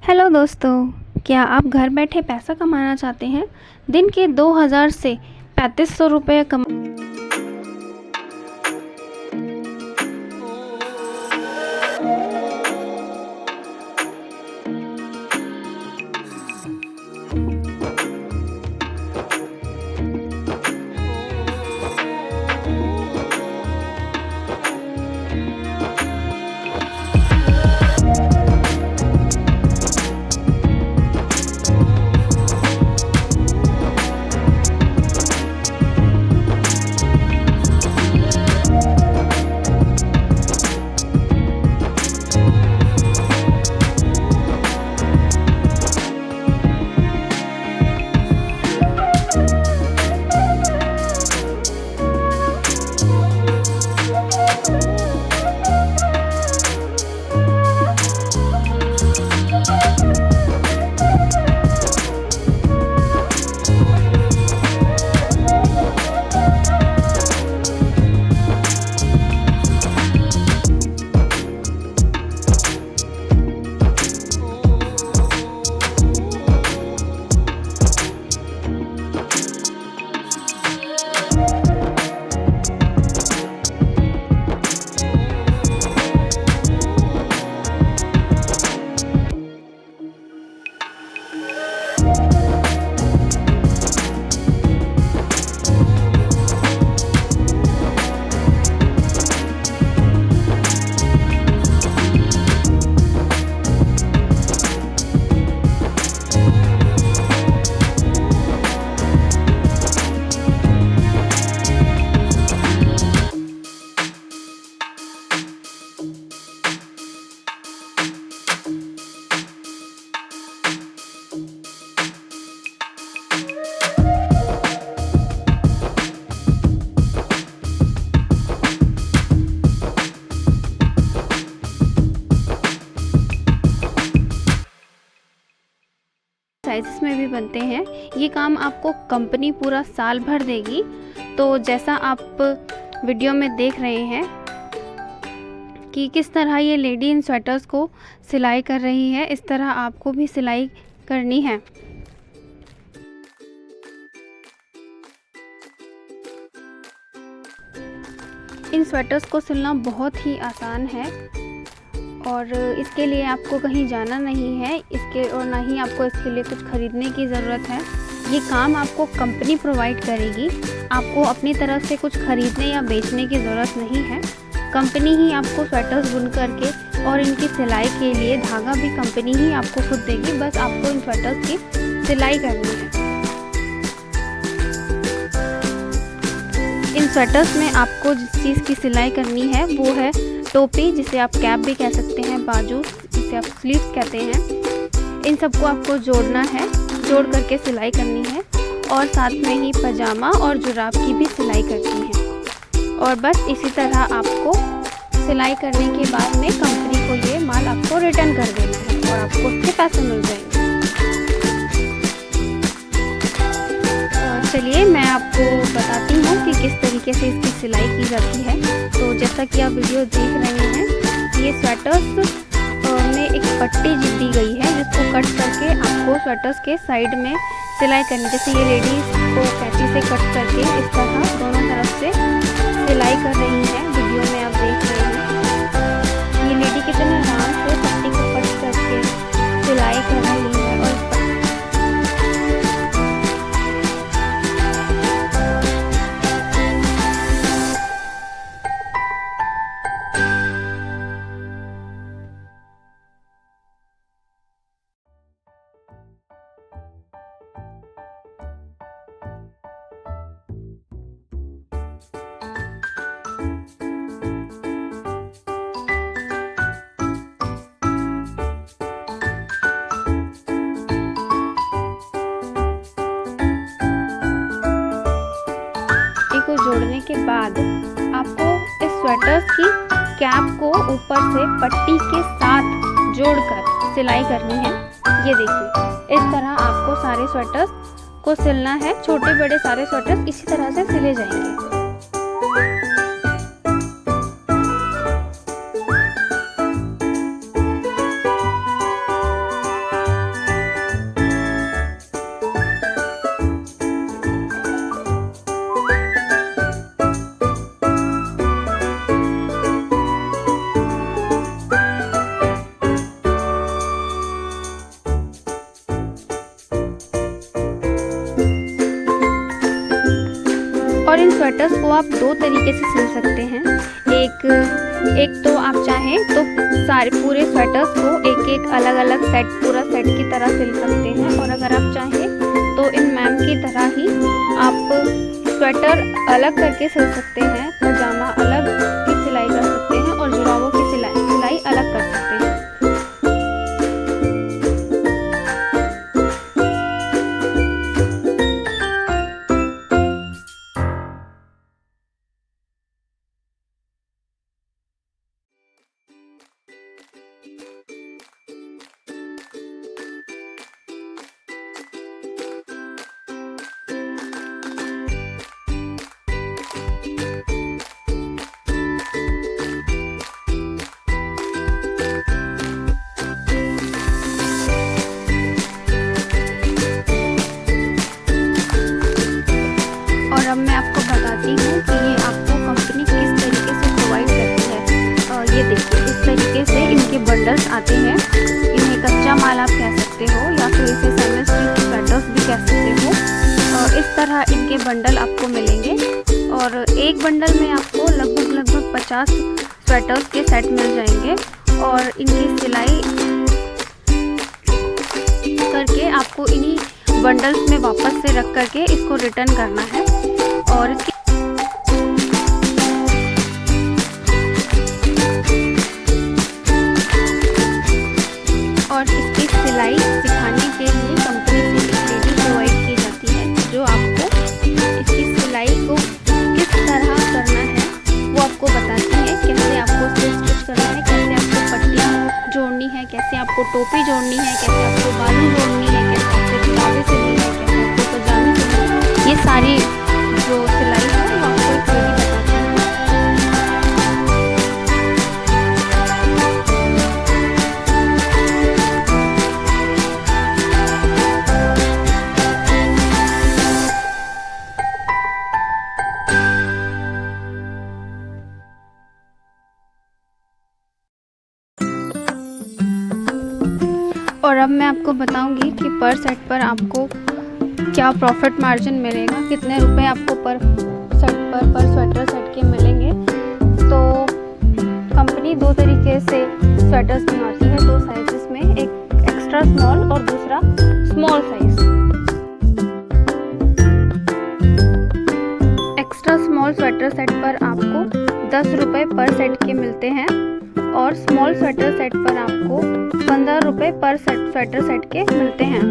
Hello दोस्तों, क्या आप घर बैठे पैसा कमाना चाहते हैं? दिन के 2000 से 3500 रुपये कमा। साइज़ में भी बनते हैं। ये काम आपको कंपनी पूरा साल भर देगी। तो जैसा आप वीडियो में देख रहे हैं कि किस तरह ये लेडी इन स्वेटर्स को सिलाई कर रही है, इस तरह आपको भी सिलाई करनी है। इन स्वेटर्स को सिलना बहुत ही आसान है और इसके लिए आपको कहीं जाना नहीं है और ना ही आपको इसके लिए कुछ ख़रीदने की ज़रूरत है। ये काम आपको कंपनी प्रोवाइड करेगी। आपको अपनी तरफ से कुछ ख़रीदने या बेचने की ज़रूरत नहीं है। कंपनी ही आपको स्वेटर्स बुन करके और इनकी सिलाई के लिए धागा भी कंपनी ही आपको खुद देगी। बस आपको इन स्वेटर्स की सिलाई करनी है। इन स्वेटर्स में आपको जिस चीज़ की सिलाई करनी है वो है टोपी, जिसे आप कैप भी कह सकते हैं, बाजू जिसे आप स्लीव्स कहते हैं। इन सबको आपको जोड़ना है, जोड़ करके सिलाई करनी है और साथ में ही पजामा और जुराब की भी सिलाई करनी है। और बस इसी तरह आपको सिलाई करने के बाद में कंपनी को ये माल आपको रिटर्न कर देना है और आपको उसके पैसे मिल जाएंगे। चलिए मैं आपको बताती हूँ कि किस तरीके से इसकी सिलाई की जाती है। तो जैसा कि आप वीडियो देख रहे हैं, ये स्वेटर्स में एक पट्टी दी गई है जिसको कट करके आपको स्वेटर्स के साइड में सिलाई करनी। जैसे ये लेडीज को कैंची से कट करके इस तरह दोनों तरफ से सिलाई कर रही है। वीडियो में आप देख रहे हैं ये लेडी कितने आराम से पट्टी को कट करके सिलाई कर रही है। और को जोड़ने के बाद आपको इस स्वेटर्स की कैप को ऊपर से पट्टी के साथ जोड़कर सिलाई करनी है। ये देखिए, इस तरह आपको सारे स्वेटर्स को सिलना है। छोटे बड़े सारे स्वेटर्स इसी तरह से सिले जाएंगे। और इन स्वेटर्स को आप दो तरीके से सिल सकते हैं। एक तो आप चाहें तो सारे पूरे स्वेटर्स को एक एक अलग अलग सेट, पूरा सेट की तरह सिल सकते हैं। और अगर आप चाहें तो इन मैम की तरह ही आप स्वेटर अलग करके सिल सकते हैं, पजामा अलग की सिलाई कर सकते हैं और जुराबों की सिलाई अलग कर सकते हैं। और अब मैं आपको बताती हूँ कि ये आपको कंपनी किस तरीके से प्रोवाइड करती है। ये देखिए, इस तरीके से इनके बंडल्स आते हैं। इन्हें कच्चा माल आप कह सकते हो या फिर इसे सेमी स्टिच स्वेटर्स भी कह सकते हो। और इस तरह इनके बंडल आपको मिलेंगे और एक बंडल में आपको लगभग 50 स्वेटर्स के सेट मिल जाएंगे। और इनकी सिलाई करके आपको इन्हीं बंडल्स में वापस से रख करके इसको रिटर्न करना है। और इसकी सिलाई सिखाने के लिए कंपनी से एक लेडी प्रोवाइड की जाती है, जो आपको इसकी सिलाई को किस तरह करना है वो आपको बताती है। कैसे आपको स्टिच करना है, कैसे आपको पट्टियाँ जोड़नी है, कैसे आपको टोपी जोड़नी है, कैसे आपको बाजू जोड़नी है, कैसे आपको जुराबे सिलनी है, कैसे आपको पजामे सिलनी है। ये सारी जो सिलाई है वो आपको एक लेडी बताती है। और अब मैं आपको बताऊंगी कि पर सेट पर आपको क्या प्रॉफिट मार्जिन मिलेगा, कितने रुपए आपको पर स्वेटर सेट के मिलेंगे। तो कंपनी दो तरीके से स्वेटर्स बनाती है, दो साइजेस में, एक एक्स्ट्रा स्मॉल और दूसरा small size. Extra small sweater set पर आपको 10 रुपये पर सेट के मिलते हैं और स्मॉल स्वेटर सेट पर आपको 15 रुपये पर स्वेटर सेट के मिलते हैं।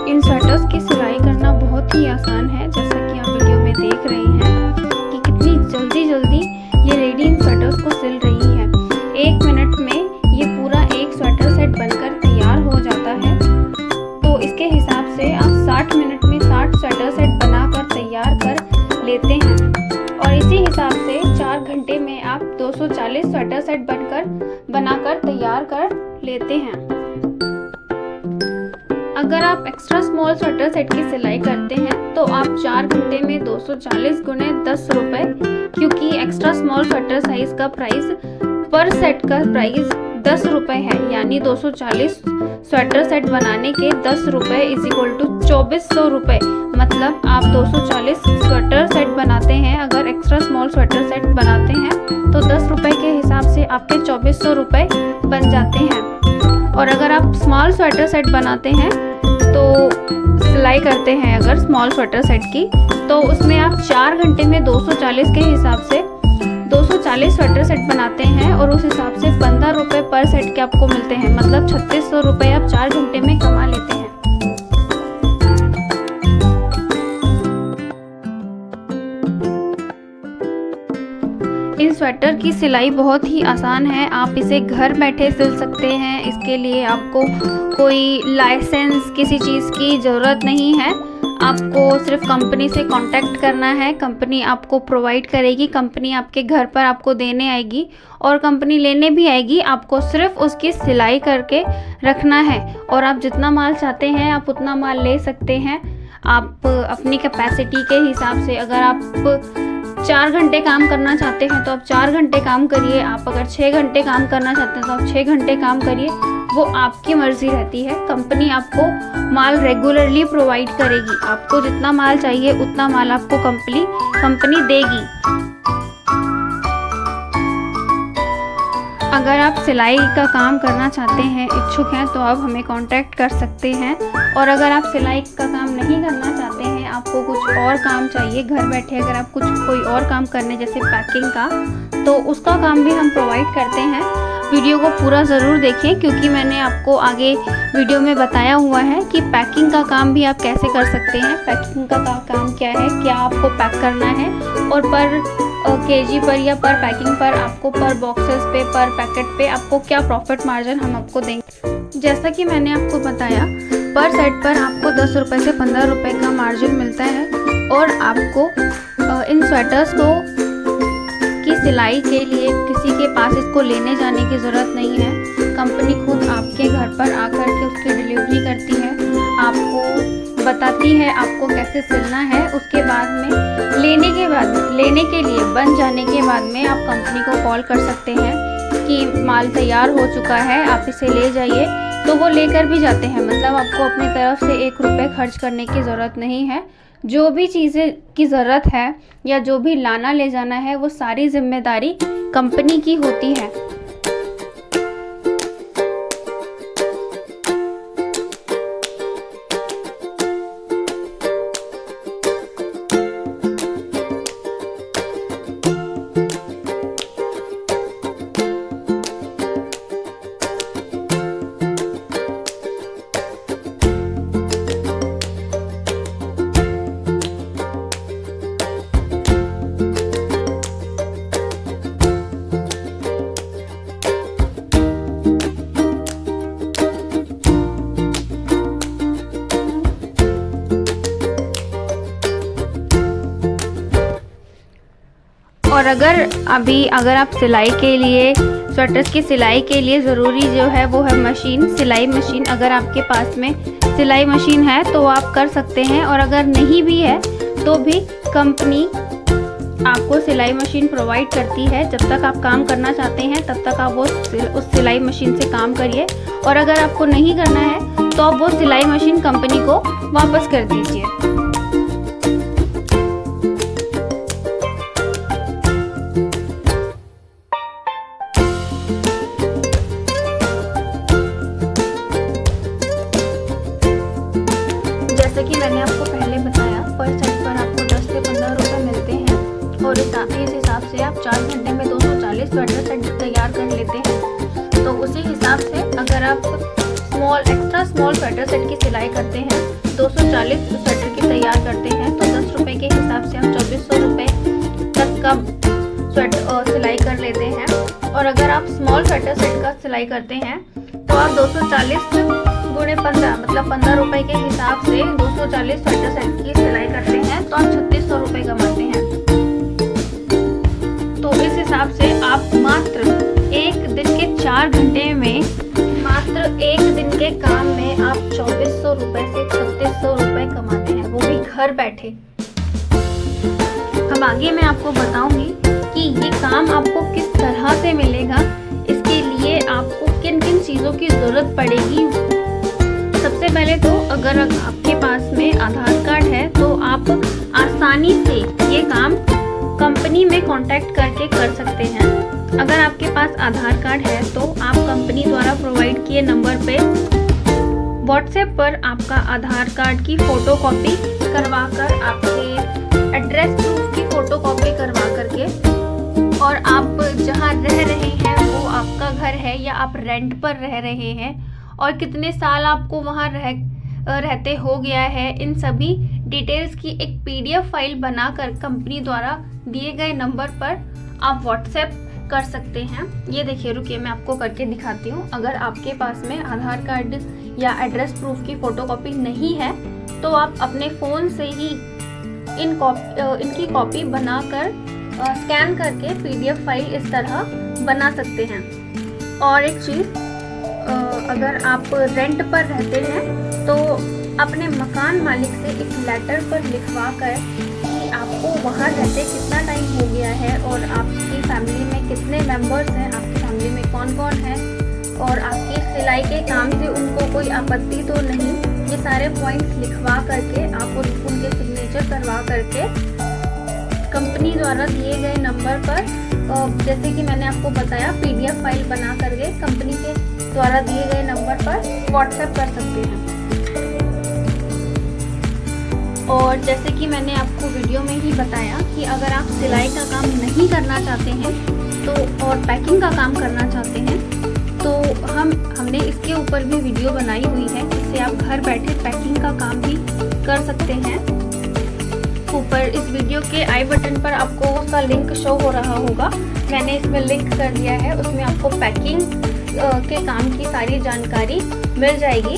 इन स्वेटर्स की सिलाई करना बहुत ही आसान है, जैसा कि आप वीडियो में देख रहे हैं कि कितनी जल्दी ये लेडी इन स्वेटर्स को सिल रही है। 1 मिनट में ये पूरा एक स्वेटर सेट बनकर तैयार हो जाता है। तो इसके हिसाब से आप 60 मिनट में 60 स्वेटर सेट बनाकर तैयार कर लेते हैं और इसी हिसाब से 4 घंटे में आप 240 स्वेटर सेट बनाकर तैयार कर लेते हैं। अगर आप एक्स्ट्रा स्मॉल स्वेटर सेट की सिलाई करते हैं तो आप 4 घंटे में 240 गुने 10 रुपये, क्योंकि एक्स्ट्रा स्मॉल स्वेटर साइज का प्राइस पर सेट का प्राइस 10 रुपये है, यानी 240 स्वेटर सेट बनाने के 10 रुपये = 2400 रुपये। मतलब आप 240 स्वेटर सेट बनाते हैं, अगर एक्स्ट्रा स्मॉल स्वेटर सेट बनाते हैं तो 10 रुपये के हिसाब से आपके 2400 रुपये बन जाते हैं। और अगर आप स्मॉल स्वेटर सेट बनाते हैं तो सिलाई करते हैं अगर स्मॉल स्वेटर सेट की, तो उसमें आप 4 घंटे में 240 के हिसाब से 240 स्वेटर सेट बनाते हैं और उस हिसाब से 15 रुपये पर सेट के आपको मिलते हैं। मतलब 3600 रुपये आप 4 घंटे में कमा लेते हैं। इन स्वेटर की सिलाई बहुत ही आसान है, आप इसे घर बैठे सिल सकते हैं। इसके लिए आपको कोई लाइसेंस किसी चीज़ की ज़रूरत नहीं है, आपको सिर्फ कंपनी से कांटेक्ट करना है। कंपनी आपको प्रोवाइड करेगी, कंपनी आपके घर पर आपको देने आएगी और कंपनी लेने भी आएगी। आपको सिर्फ उसकी सिलाई करके रखना है और आप जितना माल चाहते हैं आप उतना माल ले सकते हैं। आप अपनी कैपेसिटी के हिसाब से, अगर आप 4 घंटे काम करना चाहते हैं तो आप 4 घंटे काम करिए, आप अगर 6 घंटे काम करना चाहते हैं तो आप 6 घंटे काम करिए, वो आपकी मर्ज़ी रहती है। कंपनी आपको माल रेगुलरली प्रोवाइड करेगी, आपको जितना माल चाहिए उतना माल आपको कंपनी देगी। अगर आप सिलाई का काम करना चाहते हैं, इच्छुक हैं, तो आप हमें कांटेक्ट कर सकते हैं। और अगर आप सिलाई का काम नहीं करना चाहते हैं, आपको कुछ और काम चाहिए घर बैठे, अगर आप कोई और काम करने जैसे पैकिंग का, तो उसका काम भी हम प्रोवाइड करते हैं। वीडियो को पूरा ज़रूर देखें, क्योंकि मैंने आपको आगे वीडियो में बताया हुआ है कि पैकिंग का काम भी आप कैसे कर सकते हैं। पैकिंग का काम क्या है, क्या आपको पैक करना है, और पर केजी पर या पर पैकिंग पर आपको, पर बॉक्सेस पे, पर पैकेट पे आपको क्या प्रॉफिट मार्जिन हम आपको देंगे। जैसा कि मैंने आपको बताया, पर सेट पर आपको 10 रुपये से 15 रुपये का मार्जिन मिलता है। और आपको इन स्वेटर्स को की सिलाई के लिए किसी के पास इसको लेने जाने की ज़रूरत नहीं है। कंपनी खुद आपके घर पर आकर के उसकी डिलीवरी करती है, आपको बताती है आपको कैसे सिलना है। उसके बाद में लेने के लिए बन जाने के बाद में आप कंपनी को कॉल कर सकते हैं कि माल तैयार हो चुका है, आप इसे ले जाइए, तो वो लेकर भी जाते हैं। मतलब आपको अपनी तरफ से 1 रुपये खर्च करने की ज़रूरत नहीं है। जो भी चीज़ें की ज़रूरत है या जो भी लाना ले जाना है, वो सारी जिम्मेदारी कंपनी की होती है। और अगर आप सिलाई के लिए, स्वेटर्स की सिलाई के लिए ज़रूरी जो है वो है मशीन, सिलाई मशीन। अगर आपके पास में सिलाई मशीन है तो आप कर सकते हैं, और अगर नहीं भी है तो भी कंपनी आपको सिलाई मशीन प्रोवाइड करती है। जब तक आप काम करना चाहते हैं तब तक आप उस सिलाई मशीन से काम करिए, और अगर आपको नहीं करना है तो आप वो सिलाई मशीन कंपनी को वापस कर दीजिए। जैसे कि मैंने आपको पहले बताया, पर सेट पर आपको 10 से 15 रुपये मिलते हैं, और इस हिसाब से आप 4 घंटे में 240 स्वेटर सेट तैयार कर लेते हैं। तो उसी हिसाब से अगर आप एक्स्ट्रा स्मॉल स्वेटर सेट की सिलाई करते हैं, 240 स्वेटर की तैयार करते हैं, तो 10 रुपये के हिसाब से आप 2400 रुपये तक का सिलाई कर लेते हैं। और अगर आप स्मॉल स्वेटर सेट का सिलाई करते हैं तो आप 240 गुणे 15 मतलब 15 रुपये के हिसाब से 240 स्वेटर सेट की सिलाई करते हैं, तो आप 3600 रुपये कमाते हैं। तो इस हिसाब से आप मात्र एक दिन के 4 घंटे में, मात्र एक दिन के काम में आप 2400 रुपये से 3600 रुपये कमाते हैं, वो भी घर बैठे। अब आगे मैं आपको बताऊंगी कि ये काम आपको किस तरह से मिलेगा, इसके लिए आपको किन किन चीज़ों की ज़रूरत पड़ेगी। सबसे पहले तो अगर आपके पास में आधार कार्ड है तो आप आसानी से ये काम कंपनी में कांटेक्ट करके कर सकते हैं। अगर आपके पास आधार कार्ड है तो आप कंपनी द्वारा प्रोवाइड किए नंबर पे व्हाट्सएप पर आपका आधार कार्ड की फ़ोटोकॉपी करवा कर, आपके एड्रेस प्रूफ की फ़ोटोकॉपी करवा करके, और आप जहाँ रह रहे हैं वो आपका घर है या आप रेंट पर रह रहे हैं, और कितने साल आपको वहाँ रहते हो गया है, इन सभी डिटेल्स की एक PDF फाइल बनाकर कंपनी द्वारा दिए गए नंबर पर आप व्हाट्सएप कर सकते हैं। ये देखिए, रुकिए मैं आपको करके दिखाती हूँ। अगर आपके पास में आधार कार्ड या एड्रेस प्रूफ की फ़ोटोकॉपी नहीं है तो आप अपने फ़ोन से ही इनकी कॉपी बनाकर स्कैन करके PDF फाइल इस तरह बना सकते हैं। और एक चीज़, अगर आप रेंट पर रहते हैं तो अपने मकान मालिक से एक लेटर पर लिखवा कर कि आपको वहाँ रहते कितना टाइम हो गया है और आपकी फैमिली में कितने मेंबर्स हैं, आपकी फैमिली में कौन कौन है और आपकी सिलाई के काम से उनको कोई आपत्ति तो नहीं, ये सारे पॉइंट्स लिखवा करके आप उनके सिग्नेचर करवा करके कंपनी द्वारा दिए गए नंबर पर, जैसे कि मैंने आपको बताया, PDF फाइल बना करके कंपनी के द्वारा दिए गए नंबर पर व्हाट्सएप कर सकते हैं। और जैसे कि मैंने आपको वीडियो में ही बताया कि अगर आप सिलाई का काम नहीं करना चाहते हैं तो और पैकिंग का काम करना चाहते हैं तो हमने इसके ऊपर भी वीडियो बनाई हुई है, जिससे आप घर बैठे पैकिंग का काम भी कर सकते हैं। ऊपर इस वीडियो के आई बटन पर आपको उसका लिंक शो हो रहा होगा, मैंने इसमें लिंक कर दिया है, उसमें आपको पैकिंग के काम की सारी जानकारी मिल जाएगी।